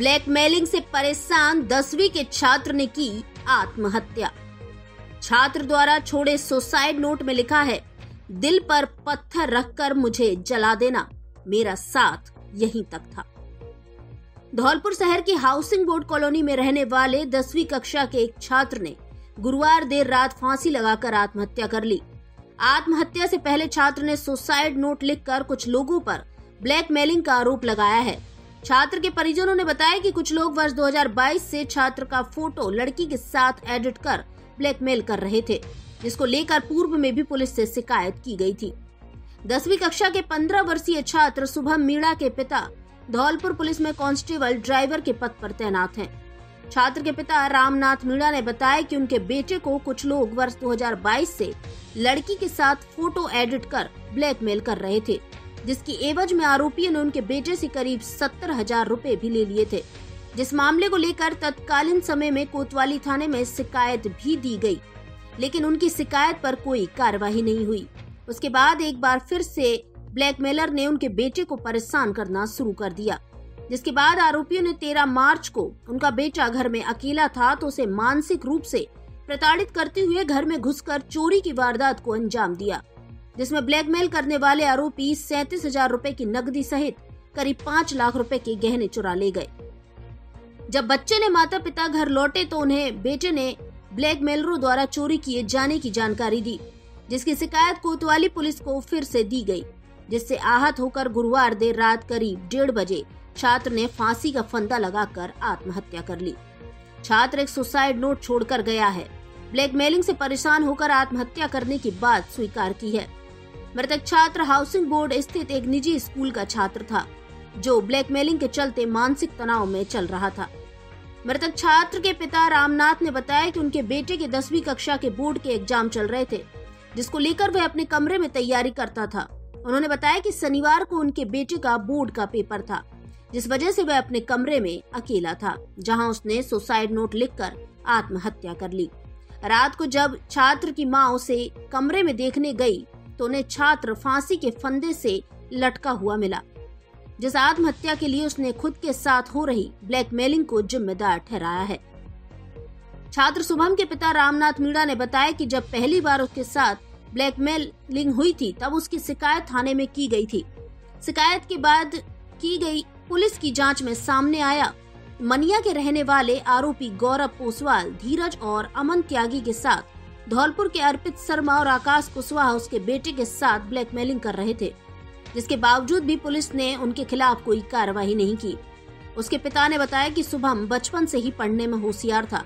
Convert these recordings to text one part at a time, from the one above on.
Blackmailing से परेशान 10वीं के छात्र ने की आत्महत्या। छात्र द्वारा छोड़े सुसाइड नोट में लिखा है, दिल पर पत्थर रखकर मुझे जला देना, मेरा साथ यहीं तक था। धौलपुर शहर की हाउसिंग बोर्ड कॉलोनी में रहने वाले 10वीं कक्षा के एक छात्र ने गुरुवार देर रात फांसी लगाकर आत्महत्या कर ली। आत्महत्या से पहले छात्र ने सुसाइड नोट लिखकर कुछ लोगों पर ब्लैकमेलिंग का आरोप लगाया है। छात्र के परिजनों ने बताया कि कुछ लोग वर्ष 2022 से छात्र का फोटो लड़की के साथ एडिट कर ब्लैकमेल कर रहे थे, जिसको लेकर पूर्व में भी पुलिस से शिकायत की गई थी। 10वीं कक्षा के 15 वर्षीय छात्र शुभम मीणा के पिता धौलपुर पुलिस में कांस्टेबल ड्राइवर के पद पर तैनात हैं। छात्र के पिता रामनाथ मीणा ने बताया कि उनके बेटे को कुछ लोग वर्ष 2022 से लड़की के साथ फोटो एडिट कर ब्लैकमेल कर रहे थे, जिसकी एवज में आरोपियों ने उनके बेटे से करीब 70,000 रुपए भी ले लिए थे। जिस मामले को लेकर तत्कालीन समय में कोतवाली थाने में शिकायत भी दी गई, लेकिन उनकी शिकायत पर कोई कार्रवाई नहीं हुई। उसके बाद एक बार फिर से ब्लैकमेलर ने उनके बेटे को परेशान करना शुरू कर दिया, जिसके बाद आरोपियों ने 13 मार्च को उनका बेटा घर में अकेला था तो उसे मानसिक रूप से प्रताड़ित करते हुए घर में घुसकर चोरी की वारदात को अंजाम दिया, जिसमें ब्लैकमेल करने वाले आरोपी 37,000 रुपए की नकदी सहित करीब 5 लाख रुपए के गहने चुरा ले गए। जब बच्चे ने माता पिता घर लौटे तो उन्हें बेटे ने ब्लैकमेलरों द्वारा चोरी किए जाने की जानकारी दी, जिसकी शिकायत कोतवाली पुलिस को फिर से दी गई, जिससे आहत होकर गुरुवार देर रात करीब 1:30 बजे छात्र ने फांसी का फंदा लगाकर आत्महत्या कर ली। छात्र एक सुसाइड नोट छोड़कर गया है। ब्लैकमेलिंग से परेशान होकर आत्महत्या करने की बात स्वीकार की है। मृतक छात्र हाउसिंग बोर्ड स्थित एक निजी स्कूल का छात्र था, जो ब्लैकमेलिंग के चलते मानसिक तनाव में चल रहा था। मृतक छात्र के पिता रामनाथ ने बताया कि उनके बेटे के 10वीं कक्षा के बोर्ड के एग्जाम चल रहे थे, जिसको लेकर वह अपने कमरे में तैयारी करता था। उन्होंने बताया कि शनिवार को उनके बेटे का बोर्ड का पेपर था, जिस वजह से वह अपने कमरे में अकेला था, जहां उसने सुसाइड नोट लिखकर आत्महत्या कर ली। रात को जब छात्र की मां उसे कमरे में देखने गई तो उन्हें छात्र फांसी के फंदे से लटका हुआ मिला, जिस आत्महत्या के लिए उसने खुद के साथ हो रही ब्लैकमेलिंग को जिम्मेदार ठहराया है। छात्र शुभम के पिता रामनाथ मीणा ने बताया कि जब पहली बार उसके साथ ब्लैकमेलिंग हुई थी तब उसकी शिकायत थाने में की गई थी। शिकायत के बाद की गई पुलिस की जांच में सामने आया, मनिया के रहने वाले आरोपी गौरव पोसवाल, धीरज और अमन त्यागी के साथ धौलपुर के अर्पित शर्मा और आकाश कुशवाहा उसके बेटे के साथ ब्लैकमेलिंग कर रहे थे, जिसके बावजूद भी पुलिस ने उनके खिलाफ कोई कार्रवाई नहीं की। उसके पिता ने बताया कि शुभम बचपन से ही पढ़ने में होशियार था।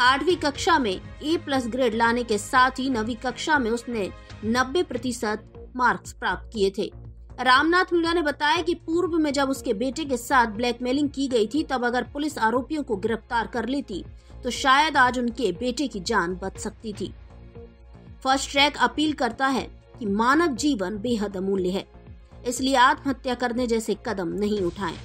8वीं कक्षा में A+ ग्रेड लाने के साथ ही 9वीं कक्षा में उसने 90% मार्क्स प्राप्त किए थे। रामनाथ मीणा ने बताया कि पूर्व में जब उसके बेटे के साथ ब्लैकमेलिंग की गई थी, तब अगर पुलिस आरोपियों को गिरफ्तार कर लेती तो शायद आज उनके बेटे की जान बच सकती थी। फर्स्ट ट्रैक अपील करता है कि मानव जीवन बेहद अमूल्य है, इसलिए आत्महत्या करने जैसे कदम नहीं उठाएं।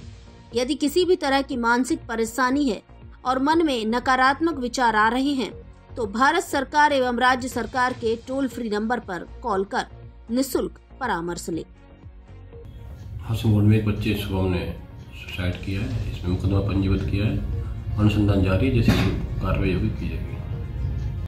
यदि किसी भी तरह की मानसिक परेशानी है और मन में नकारात्मक विचार आ रहे हैं तो भारत सरकार एवं राज्य सरकार के टोल फ्री नंबर पर कॉल कर निःशुल्क परामर्श ले। हाउसिंग बोर्ड में एक बच्चे शुभम ने सुसाइड किया है। इसमें मुकदमा पंजीबद्ध किया है। अनुसंधान जारी है, जैसे कार्रवाई होगी की जाएगी।